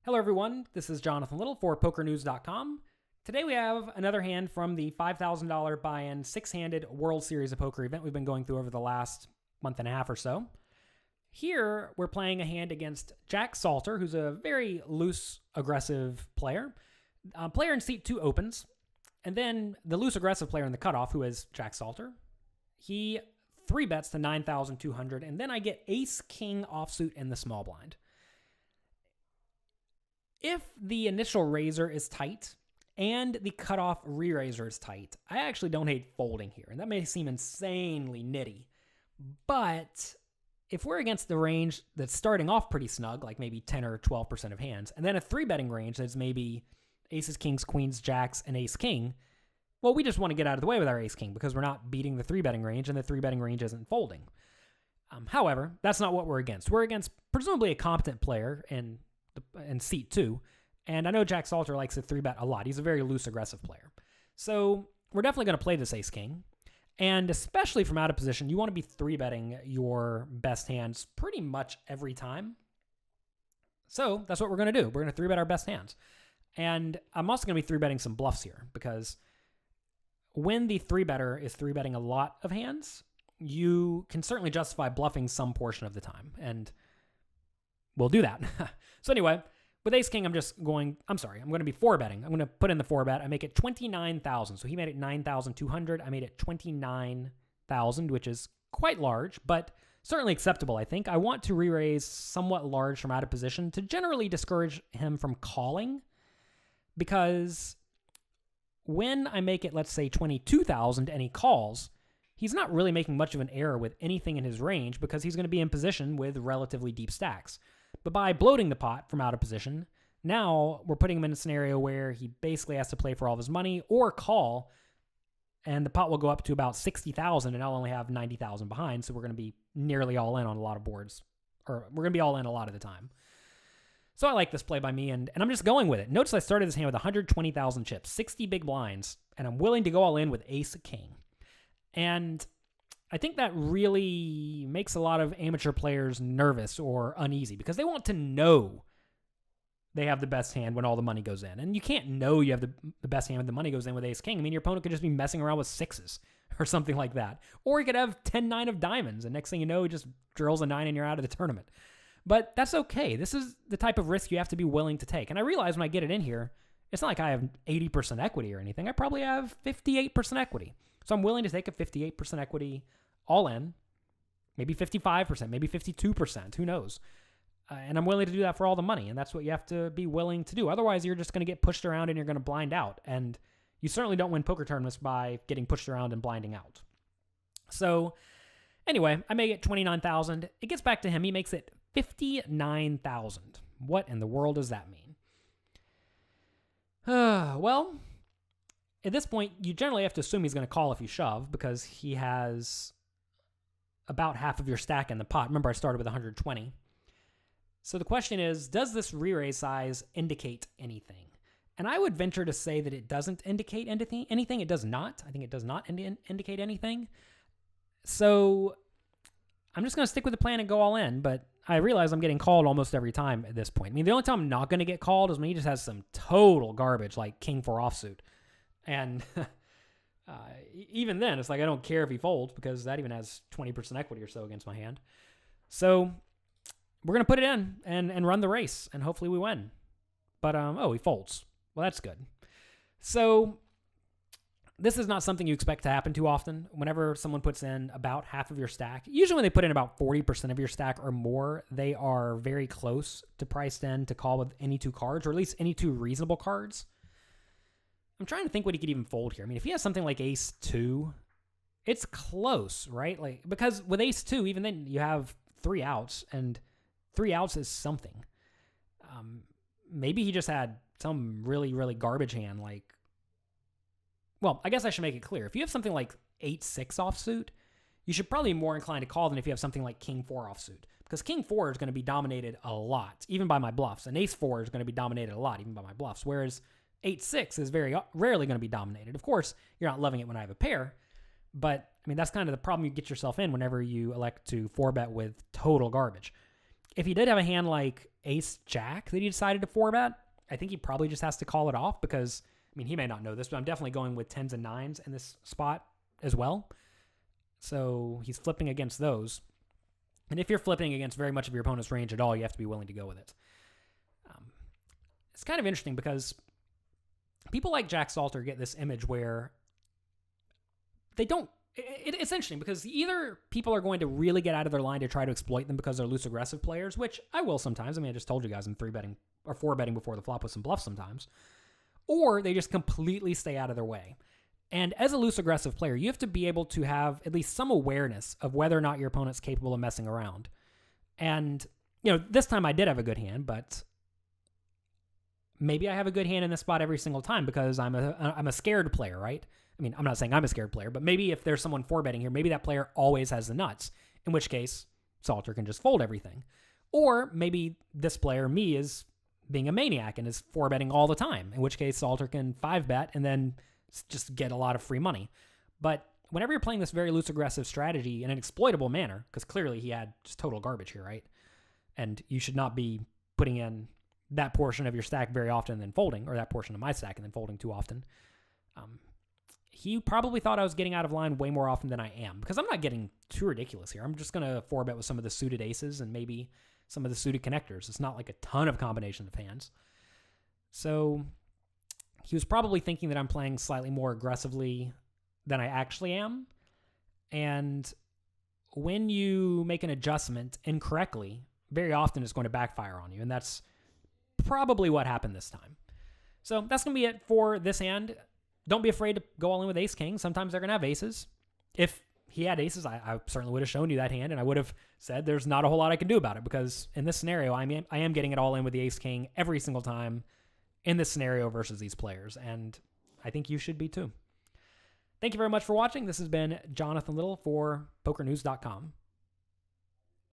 Hello everyone, this is Jonathan Little for PokerNews.com. Today we have another hand from the $5,000 buy-in six-handed World Series of Poker event we've been going through over the last month and a half or so. Here we're playing a hand against Jack Salter, who's a very loose, aggressive player. Player in seat 2 opens, and then the loose, aggressive player in the cutoff, who is Jack Salter, he 3-bets to 9,200, and then I get ace-king offsuit in the small blind. If the initial raiser is tight and the cutoff re-raiser is tight, I actually don't hate folding here. And that may seem insanely nitty. But if we're against the range that's starting off pretty snug, like maybe 10 or 12% of hands, and then a 3-betting range that's maybe aces, kings, queens, jacks, and ace-king, well, we just want to get out of the way with our ace-king because we're not beating the 3-betting range, and the 3-betting range isn't folding. However, that's not what we're against. We're against presumably a competent player in seat 2, and I know Jack Salter likes to 3-bet a lot. He's a very loose, aggressive player. So we're definitely going to play this ace-king, and especially from out of position, you want to be 3-betting your best hands pretty much every time. So that's what we're going to do. We're going to 3-bet our best hands. And I'm also going to be 3-betting some bluffs here, because when the 3-better is 3-betting a lot of hands, you can certainly justify bluffing some portion of the time, and we'll do that. So anyway, with ace-king, I'm going to be 4-betting. I'm going to put in the 4-bet. I make it 29,000. So he made it 9,200. I made it 29,000, which is quite large, but certainly acceptable, I think. I want to re-raise somewhat large from out of position to generally discourage him from calling, because when I make it, let's say, 22,000 and he calls, he's not really making much of an error with anything in his range because he's going to be in position with relatively deep stacks. But by bloating the pot from out of position, now we're putting him in a scenario where he basically has to play for all of his money or call, and the pot will go up to about 60,000, and I'll only have 90,000 behind, so we're going to be nearly all in on a lot of boards, or we're going to be all in a lot of the time. So I like this play by me, and I'm just going with it. Notice I started this hand with 120,000 chips, 60 big blinds, and I'm willing to go all in with ace-king. And I think that really makes a lot of amateur players nervous or uneasy because they want to know they have the best hand when all the money goes in. And you can't know you have the best hand when the money goes in with ace-king. I mean, your opponent could just be messing around with sixes or something like that. Or he could have 10-9 of diamonds, and next thing you know, he just drills a 9 and you're out of the tournament. But that's okay. This is the type of risk you have to be willing to take. And I realize when I get it in here, it's not like I have 80% equity or anything. I probably have 58% equity. So I'm willing to take a 58% equity all in, maybe 55%, maybe 52%, who knows? And I'm willing to do that for all the money, and that's what you have to be willing to do. Otherwise, you're just going to get pushed around and you're going to blind out, and you certainly don't win poker tournaments by getting pushed around and blinding out. So anyway, I make it 29,000. It gets back to him. He makes it 59,000. What in the world does that mean? Well, at this point, you generally have to assume he's going to call if you shove because he has about half of your stack in the pot. Remember, I started with 120. So the question is, does this re-raise size indicate anything? And I would venture to say that it doesn't indicate anything. It does not. I think it does not indicate anything. So I'm just going to stick with the plan and go all in, but I realize I'm getting called almost every time at this point. I mean, the only time I'm not going to get called is when he just has some total garbage like king 4 offsuit. And even then, it's like I don't care if he folds because that even has 20% equity or so against my hand. So we're going to put it in and run the race, and hopefully we win. But, he folds. Well, that's good. So this is not something you expect to happen too often. Whenever someone puts in about half of your stack, usually when they put in about 40% of your stack or more, they are very close to priced in to call with any 2 cards, or at least any 2 reasonable cards. I'm trying to think what he could even fold here. I mean, if he has something like ace-2, it's close, right? Like, because with ace-2, even then you have 3 outs, and 3 outs is something. Maybe he just had some really, really garbage hand, like, well, I guess I should make it clear. If you have something like 8-6 offsuit, you should probably be more inclined to call than if you have something like king 4 offsuit, because king 4 is going to be dominated a lot, even by my bluffs, and ace 4 is going to be dominated a lot, even by my bluffs, whereas 8-6 is very rarely going to be dominated. Of course, you're not loving it when I have a pair, but I mean, that's kind of the problem you get yourself in whenever you elect to 4-bet with total garbage. if he did have a hand like ace-jack that he decided to 4-bet, I think he probably just has to call it off because, I mean, he may not know this, but I'm definitely going with 10s and 9s in this spot as well. So he's flipping against those. And if you're flipping against very much of your opponent's range at all, you have to be willing to go with it. It's kind of interesting because people like Jack Salter get this image where they don't. It's interesting because either people are going to really get out of their line to try to exploit them because they're loose aggressive players, which I will sometimes. I mean, I just told you guys I'm 3-betting or 4-betting before the flop with some bluffs sometimes. Or they just completely stay out of their way. And as a loose aggressive player, you have to be able to have at least some awareness of whether or not your opponent's capable of messing around. And, this time I did have a good hand, but maybe I have a good hand in this spot every single time because I'm a scared player, right? I mean, I'm not saying I'm a scared player, but maybe if there's someone 4-betting here, maybe that player always has the nuts, in which case Salter can just fold everything. Or maybe this player, me, is being a maniac and is 4-betting all the time, in which case Salter can 5-bet and then just get a lot of free money. But whenever you're playing this very loose aggressive strategy in an exploitable manner, because clearly he had just total garbage here, right? And you should not be putting in that portion of your stack very often and then folding, or that portion of my stack and then folding too often. He probably thought I was getting out of line way more often than I am, because I'm not getting too ridiculous here. I'm just going to 4-bet with some of the suited aces and maybe some of the suited connectors. It's not like a ton of combination of hands. So he was probably thinking that I'm playing slightly more aggressively than I actually am. And when you make an adjustment incorrectly, very often it's going to backfire on you. And that's probably what happened this time. So that's going to be it for this hand. Don't be afraid to go all in with ace-king. Sometimes they're going to have aces. If he had aces, I certainly would have shown you that hand, and I would have said there's not a whole lot I can do about it, because in this scenario, I am getting it all in with the ace-king every single time in this scenario versus these players, and I think you should be too. Thank you very much for watching. This has been Jonathan Little for PokerNews.com.